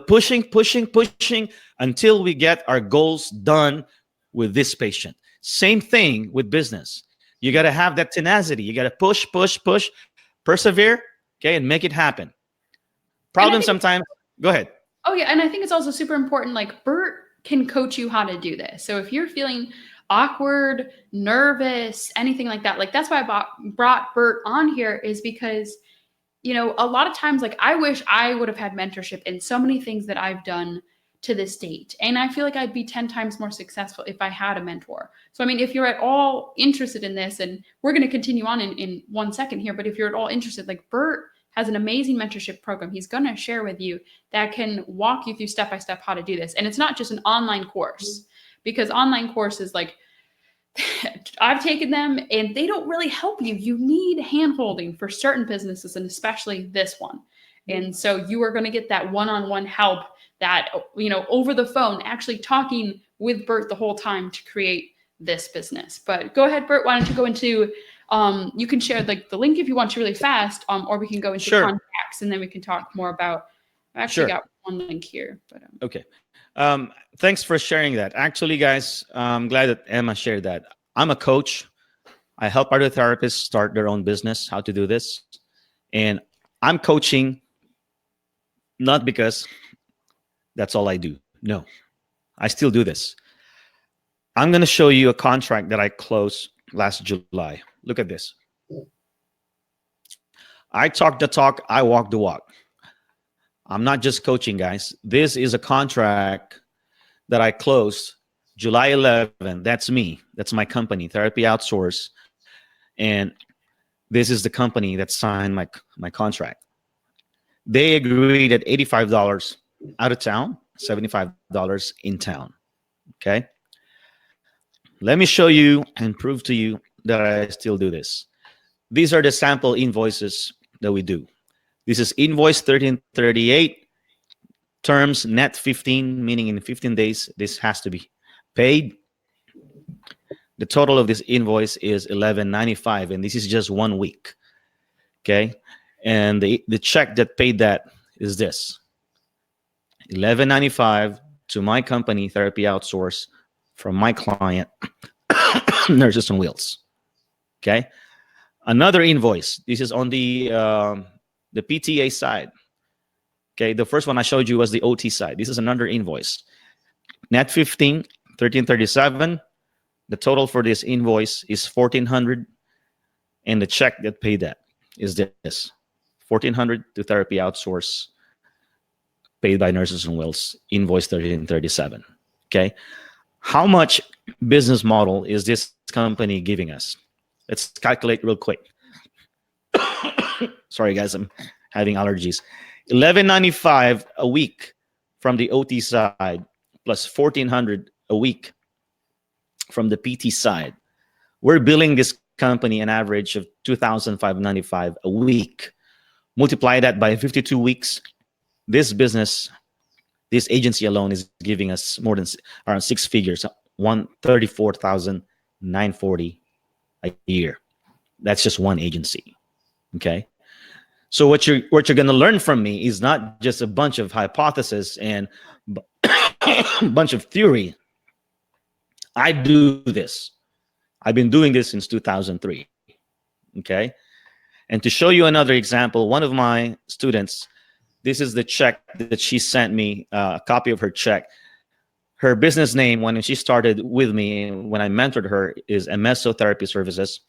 pushing until we get our goals done with this patient. Same thing with business. You got to have that tenacity. You got to push, persevere, okay, and make it happen. And I Problem think, sometimes, go ahead. oh yeah, and I think it's also super important. Like Bert can coach you how to do this. So if you're feeling awkward, nervous, anything like that, like that's why brought Bert on here, is because a lot of times, like I wish I would have had mentorship in so many things that I've done to this date. And I feel like I'd be 10 times more successful if I had a mentor. So, I mean, if you're at all interested in this, and we're going to continue on in 1 second here, but if you're at all interested, like Bert has an amazing mentorship program he's going to share with you that can walk you through step by step how to do this. And it's not just an online course, because online courses, like I've taken them and they don't really help you. You need hand holding for certain businesses, and especially this one. And so you are going to get that one-on-one help, that, over the phone, actually talking with Bert the whole time to create this business. But go ahead, Bert, why don't you go into, you can share like the link if you want to really fast, or we can go into Sure. contacts and then we can talk more about, I've actually got one link here. But Okay. Thanks for sharing that. Actually, guys, I'm glad that Emma shared that. I'm a coach. I help other therapists start their own business, how to do this. And I'm coaching not because that's all I do. No, I still do this. I'm going to show you a contract that I closed last July. Look at this. I talk the talk, I walk the walk. I'm not just coaching, guys. This is a contract that I closed July 11th. That's me. That's my company, Therapy Outsource. And this is the company that signed my contract. They agreed at $85 out of town, $75 in town. Okay. Let me show you and prove to you that I still do this. These are the sample invoices that we do. This is invoice 1338, terms net 15, meaning in 15 days, this has to be paid. The total of this invoice is $11.95, and this is just 1 week. Okay, and the check that paid that is this: $11.95 to my company, Therapy Outsource, from my client, Nurses on Wheels. Okay, another invoice. This is on the PTA side. Okay, the first one I showed you was the OT side. This is another invoice. Net 15, 1337. The total for this invoice is 1,400, and the check that paid that is this: 1,400 to Therapy Outsource, paid by Nurses on Wheels, invoice 1337. Okay, how much business model is this company giving us? Let's calculate real quick. Sorry, guys, I'm having allergies. $11.95 a week from the OT side, plus 1,400 a week from the PT side. We're billing this company an average of $2,595 a week. Multiply that by 52 weeks. This business, this agency alone, is giving us more than around 6 figures, $134,940 a year. That's just one agency. Okay. So what you're going to learn from me is not just a bunch of hypothesis and a bunch of theory. I do this. I've been doing this since 2003. Okay. And to show you another example, one of my students, this is the check that she sent me, a copy of her check. Her business name when she started with me, when I mentored her, is Emeso Therapy Services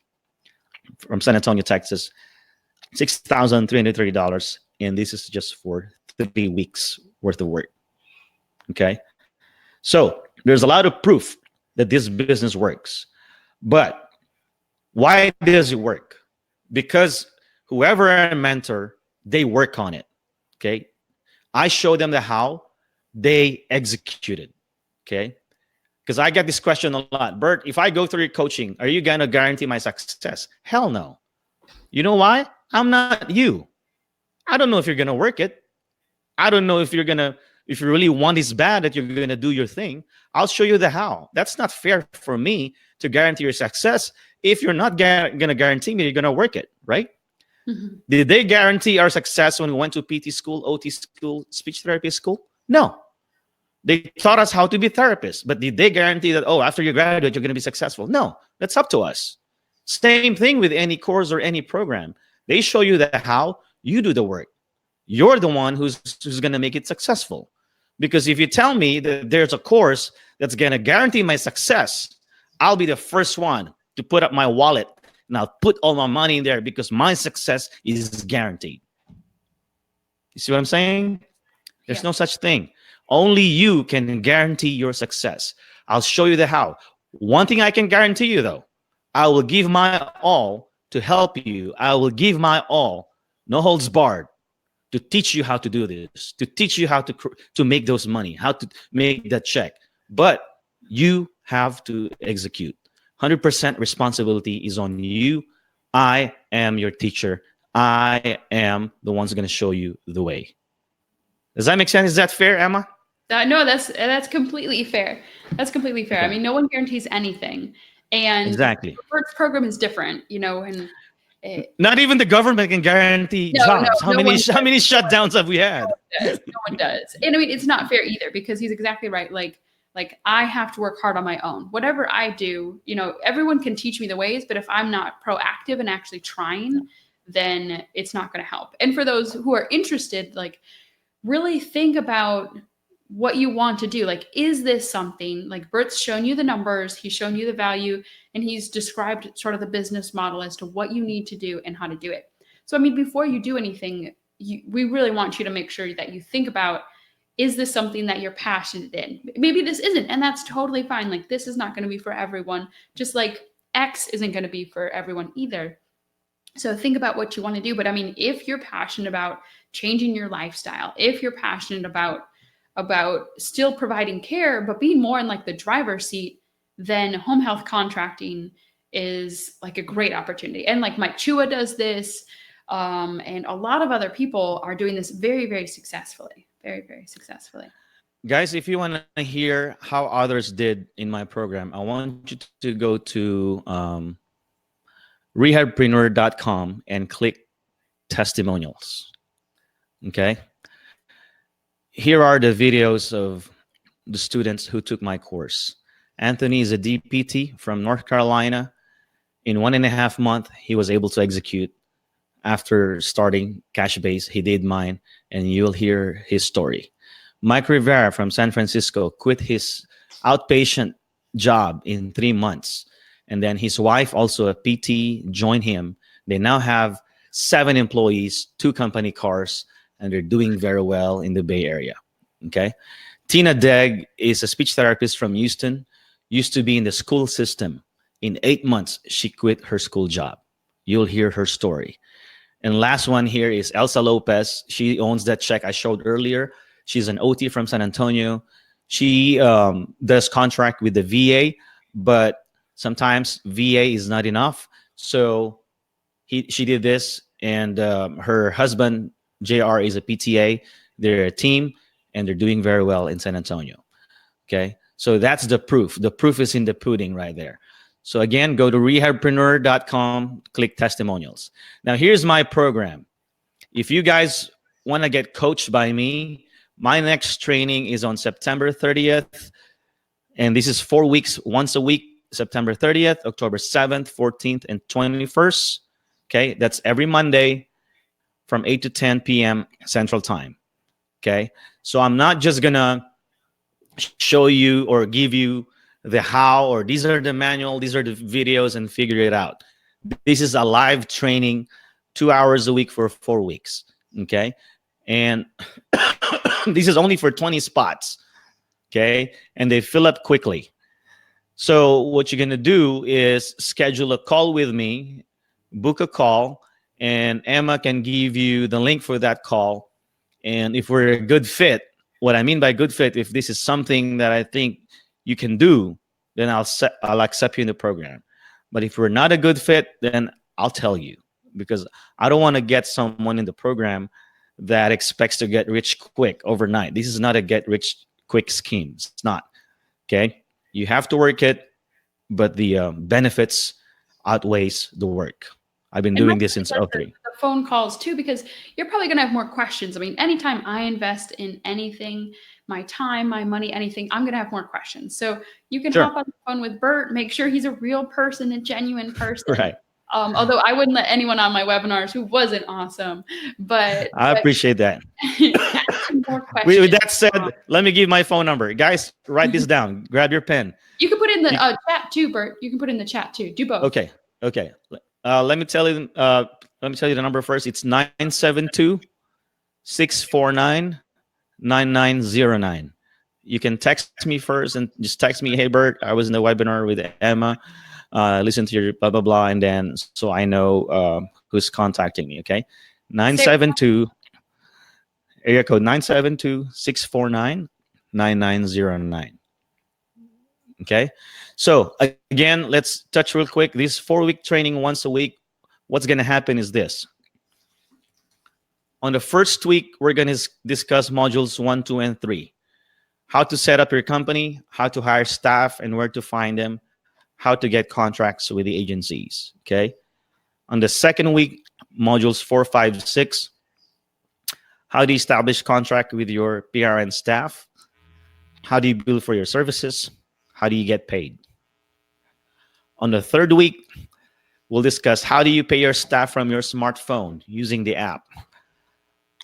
from San Antonio, Texas. $6,330, and this is just for 3 weeks worth of work. Okay, so there's a lot of proof that this business works. But why does it work? Because whoever I mentor, they work on it. Okay, I show them the how, they execute it. Okay, because I get this question a lot. Bert, if I go through your coaching, are you gonna guarantee my success? Hell no. You know why? I'm not you. I don't know if you're going to work it. I don't know if you really want this bad that you're going to do your thing. I'll show you the how. That's not fair for me to guarantee your success if you're not going to guarantee me you're going to work it, right? Mm-hmm. Did they guarantee our success when we went to PT school, OT school, speech therapy school? No. They taught us how to be therapists, but did they guarantee that, oh, after you graduate, you're going to be successful? No, that's up to us. Same thing with any course or any program. They show you the how, you do the work. You're the one who's going to make it successful. Because if you tell me that there's a course that's going to guarantee my success, I'll be the first one to put up my wallet and I'll put all my money in there because my success is guaranteed. You see what I'm saying? There's no such thing. Only you can guarantee your success. I'll show you the how. One thing I can guarantee you, though, I will give my all to help you. I will give my all, no holds barred, to teach you how to do this, to teach you how to make those money, how to make that check. But you have to execute. 100% responsibility is on you. I am your teacher. I am the one who's going to show you the way. Does that make sense? Is that fair, Emma? No, that's completely fair. That's completely fair. Okay. I mean, no one guarantees anything. And exactly. Bert's program is different, and not even the government can guarantee jobs. How many shutdowns have we had? No one does. And I mean, it's not fair either, because he's exactly right. Like I have to work hard on my own. Whatever I do, everyone can teach me the ways, but if I'm not proactive and actually trying, then it's not going to help. And for those who are interested, really think about what you want to do. Is this something, Bert's shown you the numbers, he's shown you the value, and he's described sort of the business model as to what you need to do and how to do it. So, I mean, before you do anything, we really want you to make sure that you think about, is this something that you're passionate in? Maybe this isn't, and that's totally fine. This is not going to be for everyone, just like X isn't going to be for everyone either. So think about what you want to do. But I mean, if you're passionate about changing your lifestyle, if you're passionate about still providing care, but being more in the driver's seat, then home health contracting is a great opportunity. And Mike Chua does this, and a lot of other people are doing this very, very successfully, very, very successfully. Guys, if you want to hear how others did in my program, I want you to go to rehabpreneur.com and click testimonials. Okay. Here are the videos of the students who took my course. Anthony is a DPT from North Carolina. In 1.5 months, he was able to execute after starting cash base. He did mine, and you'll hear his story. Mike Rivera from San Francisco quit his outpatient job in 3 months. And then his wife, also a PT, joined him. They now have 7 employees, 2 company cars, and they're doing very well in the Bay Area. Okay. Tina Degg is a speech therapist from Houston, used to be in the school system. In 8 months, she quit her school job. You'll hear her story. And last one here is Elsa Lopez. She owns that check I showed earlier. She's an OT from San Antonio. She does contract with the VA, but sometimes VA is not enough. So she did this, and her husband, JR, is a PTA. They're a team, and they're doing very well in San Antonio. Okay, so that's the proof. The proof is in the pudding right there. So again, go to rehabpreneur.com, click testimonials. Now, here's my program. If you guys want to get coached by me, my next training is on September 30th. And this is 4 weeks, once a week, September 30th, October 7th, 14th, and 21st. Okay, that's every Monday from 8 to 10 p.m. Central Time. Okay, so I'm not just going to show you or give you the how, or these are the manual, these are the videos, and figure it out. This is a live training, 2 hours a week for 4 weeks. Okay, and this is only for 20 spots. Okay, and they fill up quickly. So what you're gonna do is schedule a call with me, book a call, and Emma can give you the link for that call. And if we're a good fit, what I mean by good fit, if this is something that I think you can do, then I'll accept you in the program. But if we're not a good fit, then I'll tell you, because I don't want to get someone in the program that expects to get rich quick overnight. This is not a get rich quick scheme. It's not. Okay, you have to work it, but the benefits outweighs the work. I've been doing this since '03. The phone calls too, because you're probably going to have more questions. I mean, anytime I invest in anything, my time, my money, anything, I'm going to have more questions. So you can hop on the phone with Bert, make sure he's a real person, a genuine person. Right. Although I wouldn't let anyone on my webinars who wasn't awesome, but I appreciate that. more questions. With that said, let me give my phone number. Guys, write this down. Grab your pen. You can put it in the chat too, Bert. You can put it in the chat too. Do both. Okay. Let me tell you the number first. It's 972-649-9909. You can text me first and just text me, "Hey Bert, I was in the webinar with Emma. Listen to your blah blah blah," and then so I know who's contacting me. Okay, 972 area code 972-649-9909. Okay, so again, let's touch real quick. This 4-week training once a week. What's going to happen is this. On the first week, we're going to discuss modules 1, 2, and 3. How to set up your company, how to hire staff and where to find them, how to get contracts with the agencies. Okay. On the second week, modules 4, 5, 6. How do you establish contract with your PRN staff? How do you bill for your services? How do you get paid? On the third week, we'll discuss how do you pay your staff from your smartphone using the app?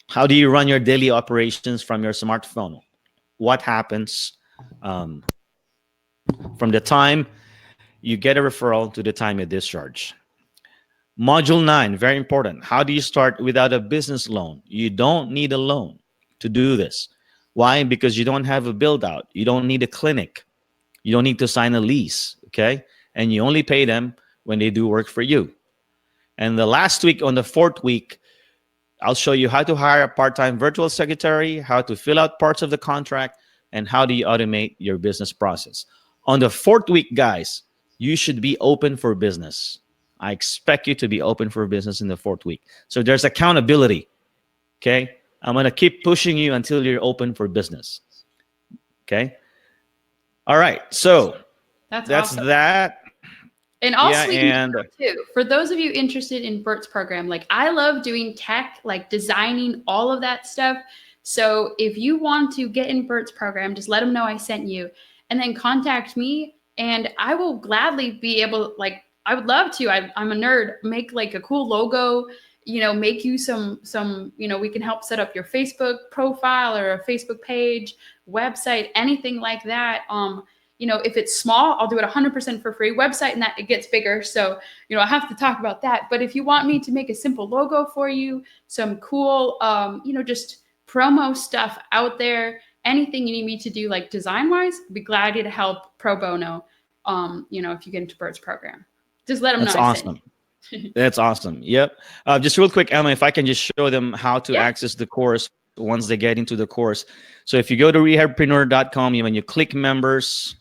How do you run your daily operations from your smartphone? What happens from the time you get a referral to the time you discharge? Module 9, very important. How do you start without a business loan? You don't need a loan to do this. Why? Because you don't have a build out. You don't need a clinic. You don't need to sign a lease, okay? And you only pay them when they do work for you. And the last week, on the fourth week, I'll show you how to hire a part-time virtual secretary, how to fill out parts of the contract, and how do you automate your business process. On the fourth week, guys, you should be open for business. I expect you to be open for business in the fourth week. So there's accountability, okay? I'm going to keep pushing you until you're open for business. Okay. All right. So That's that's awesome. that. And I'll Yeah. sweeten And it up too. For those of you interested in Bert's program, like I love doing tech, like designing all of that stuff. So if you want to get in Bert's program, just let him know I sent you and then contact me and I will gladly be able, like, I would love to. I'm a nerd, make like a cool logo, make you some, we can help set up your Facebook profile or a Facebook page, website, anything like that. If it's small, I'll do it 100% for free. Website and that it gets bigger. So, I have to talk about that. But if you want me to make a simple logo for you, some cool, just promo stuff out there, anything you need me to do, like design wise, I'd be glad to help pro bono. If you get into Bert's program, just let them know that's I sent awesome. you. That's awesome. Yep. Just real quick, Emma, if I can just show them how to Yeah. access the course once they get into the course. So if you go to rehabpreneur.com, when you click members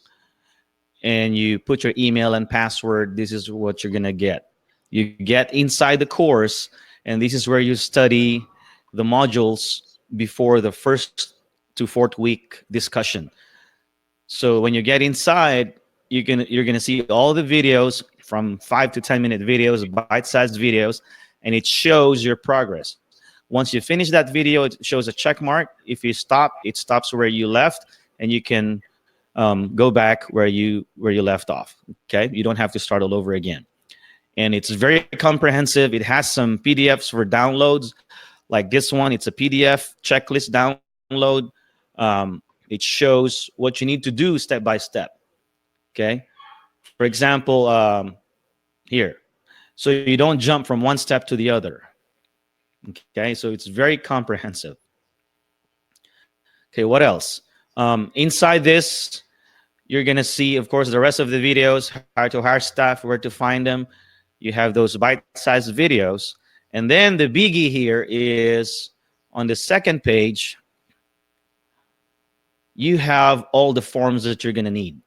and you put your email and password, this is what you're going to get. You get inside the course, and this is where you study the modules before the first to fourth week discussion. So when you get inside, you're gonna see all the videos from 5 to 10 minute videos, bite-sized videos, and it shows your progress. Once you finish that video, it shows a check mark. If you stop, it stops where you left, and you can go back where you left off. Okay, you don't have to start all over again. And it's very comprehensive. It has some PDFs for downloads, like this one. It's a PDF checklist download. It shows what you need to do step by step. Okay. For example, here. So you don't jump from one step to the other. Okay. So it's very comprehensive. Okay. What else? Inside this, you're going to see, of course, the rest of the videos, how to hire staff, where to find them. You have those bite-sized videos. And then the biggie here is on the second page, you have all the forms that you're going to need.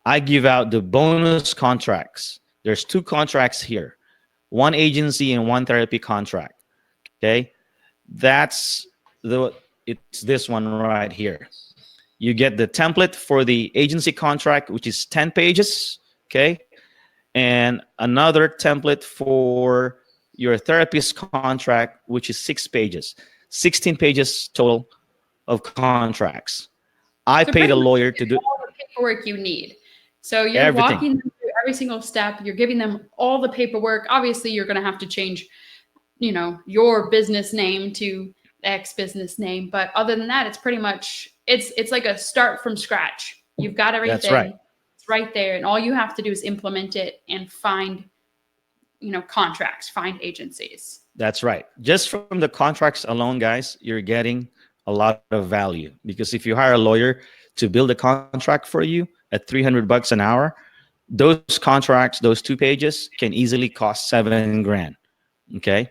I give out the bonus contracts. There's 2 contracts here, one agency and one therapy contract. Okay, it's this one right here. You get the template for the agency contract, which is 10 pages. Okay, and another template for your therapist contract, which is 6 pages, 16 pages total of contracts. I So paid pretty a much lawyer to do all the paperwork you need. So you're everything. walking them through every single step. You're giving them all the paperwork. Obviously, you're going to have to change, your business name to X business name. But other than that, it's pretty much it's like a start from scratch. You've got That's right. everything. It's right there, and all you have to do is implement it and find, contracts, find agencies. That's right. Just from the contracts alone, guys, you're getting a lot of value, because if you hire a lawyer to build a contract for you at $300 an hour, those contracts, those 2 pages, can easily cost $7,000. Okay,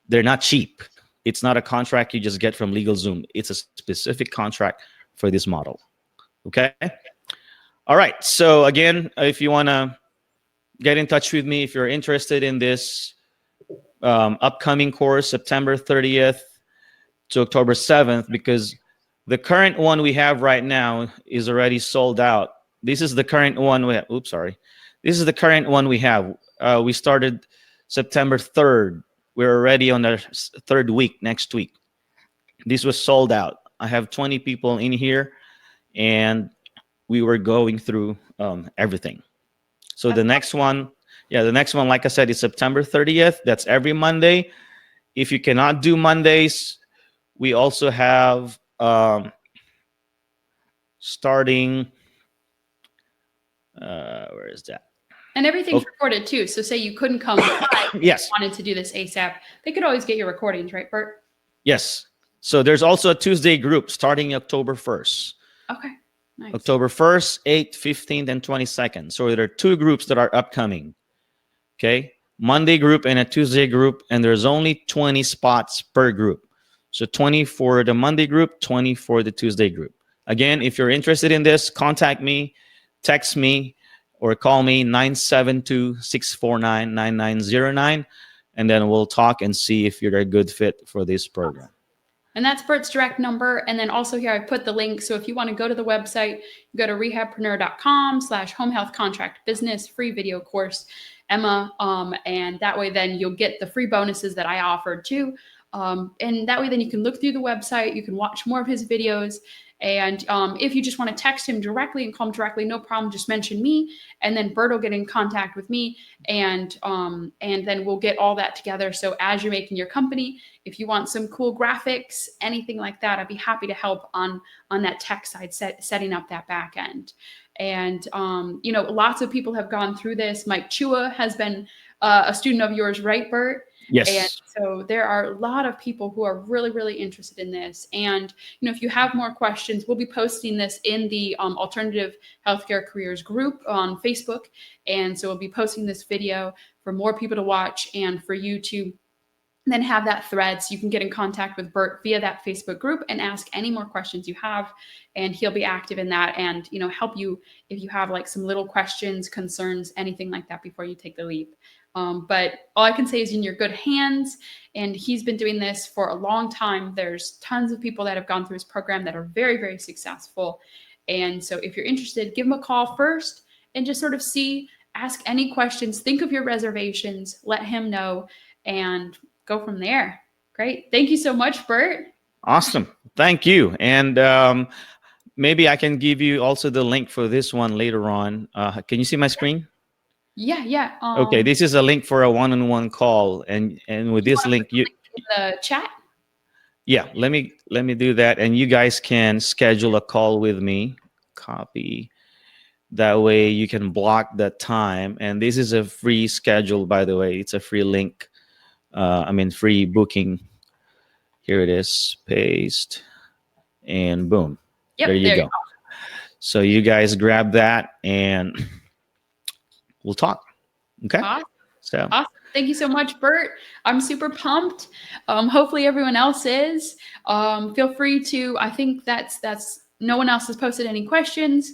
they're not cheap. It's not a contract you just get from LegalZoom. It's a specific contract for this model. Okay. All right. So again, if you want to get in touch with me, if you're interested in this upcoming course, September 30th to October 7th, because the current one we have right now is already sold out. This is the current one we have. Oops, sorry. This is the current one we have. We started September 3rd. We're already on the 3rd week, next week. This was sold out. I have 20 people in here, and we were going through everything. So the next one, the next one, like I said, is September 30th. That's every Monday. If you cannot do Mondays, we also have starting, where is that? And everything's recorded too. So say you couldn't come live, Yes. wanted to do this ASAP, they could always get your recordings, right, Bert? Yes. So there's also a Tuesday group starting October 1st. Okay. Nice. October 1st, 8th, 15th, and 22nd. So there are 2 groups that are upcoming. Okay. Monday group and a Tuesday group, and there's only 20 spots per group. So 20 for the Monday group, 20 for the Tuesday group. Again, if you're interested in this, contact me, text me, or call me 972-649-9909, and then we'll talk and see if you're a good fit for this program. And that's Bert's direct number. And then also here I put the link. So if you want to go to the website, go to rehabpreneur.com/home health contract business free video course, Emma. And that way then you'll get the free bonuses that I offered too. And that way then you can look through the website, you can watch more of his videos. And if you just want to text him directly and call him directly, no problem. Just mention me, and then Bert will get in contact with me, and then we'll get all that together. So as you're making your company, if you want some cool graphics, anything like that, I'd be happy to help on that tech side, setting up that back end. And lots of people have gone through this. Mike Chua has been a student of yours, right, Bert? Yes. And so there are a lot of people who are really, really interested in this. And, if you have more questions, we'll be posting this in the Alternative Healthcare Careers group on Facebook. And so we'll be posting this video for more people to watch and for you to then have that thread so you can get in contact with Bert via that Facebook group and ask any more questions you have. And he'll be active in that and, help you if you have like some little questions, concerns, anything like that before you take the leap. But all I can say is in your good hands, and he's been doing this for a long time. There's tons of people that have gone through his program that are very, very successful. And so if you're interested, give him a call first and just sort of ask any questions, think of your reservations, let him know, and go from there. Great. Thank you so much, Bert. Awesome. Thank you. And maybe I can give you also the link for this one later on. Can you see my screen? Yeah. Okay, this is a link for a one-on-one call, and with this link, in the chat. Yeah, let me do that, and you guys can schedule a call with me. Copy. That way, you can block that time, and this is a free schedule, by the way. It's a free link. Free booking. Here it is. Paste, and boom. Yep, there you go. So you guys grab that, and we'll talk. Okay. Awesome. Thank you so much, Bert. I'm super pumped. Hopefully everyone else is. Feel free to. I think that's no one else has posted any questions.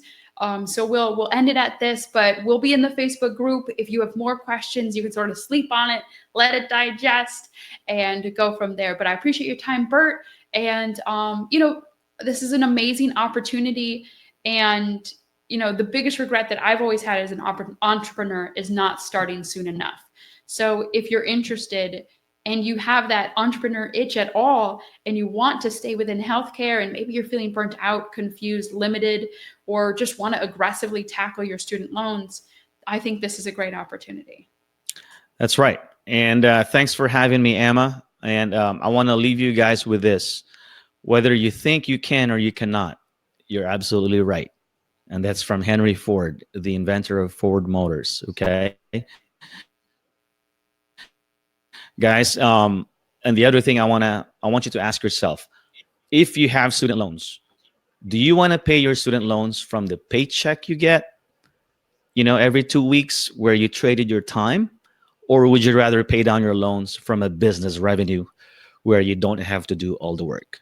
So we'll end it at this, but we'll be in the Facebook group. If you have more questions, you can sort of sleep on it, let it digest, and go from there. But I appreciate your time, Bert. And this is an amazing opportunity. And the biggest regret that I've always had as an entrepreneur is not starting soon enough. So if you're interested and you have that entrepreneur itch at all, and you want to stay within healthcare, and maybe you're feeling burnt out, confused, limited, or just want to aggressively tackle your student loans, I think this is a great opportunity. That's right. And thanks for having me, Emma. And I want to leave you guys with this. Whether you think you can or you cannot, you're absolutely right. And that's from Henry Ford, the inventor of Ford Motors. Okay, guys. And the other thing I want you to ask yourself: if you have student loans, do you want to pay your student loans from the paycheck you get, every 2 weeks, where you traded your time, or would you rather pay down your loans from a business revenue where you don't have to do all the work?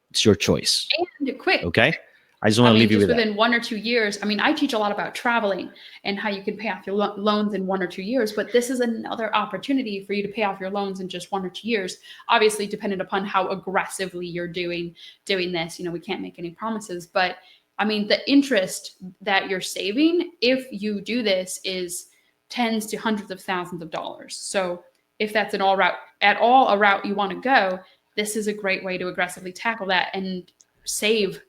It's your choice. And quick. Okay. I just want to leave you with that. Within 1 or 2 years. I teach a lot about traveling and how you can pay off your loans in 1 or 2 years, but this is another opportunity for you to pay off your loans in just 1 or 2 years, obviously dependent upon how aggressively you're doing this. We can't make any promises, but the interest that you're saving, if you do this, is tens to hundreds of thousands of dollars. So if that's a route you want to go, this is a great way to aggressively tackle that and save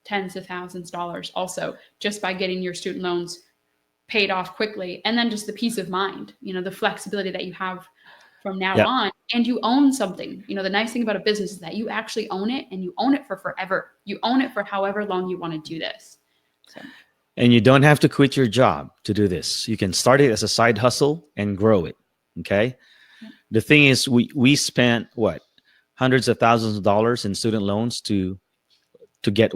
tens of thousands of dollars also, just by getting your student loans paid off quickly. And then just the peace of mind, the flexibility that you have from now on, and you own something. The nice thing about a business is that you actually own it, and you own it for forever. You own it for however long you want to do this. So. And you don't have to quit your job to do this. You can start it as a side hustle and grow it. Okay. Yeah. The thing is, we spent hundreds of thousands of dollars in student loans to get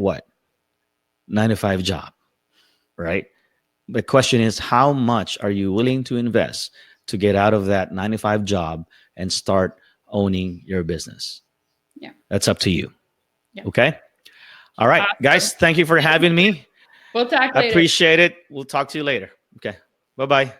9-to-5 job, right? The question is, how much are you willing to invest to get out of that 9-to-5 job and start owning your business? Yeah, that's up to you. Yeah. Okay. All right, guys. Thank you for having me. We'll talk later. I appreciate it. We'll talk to you later. Okay. Bye-bye.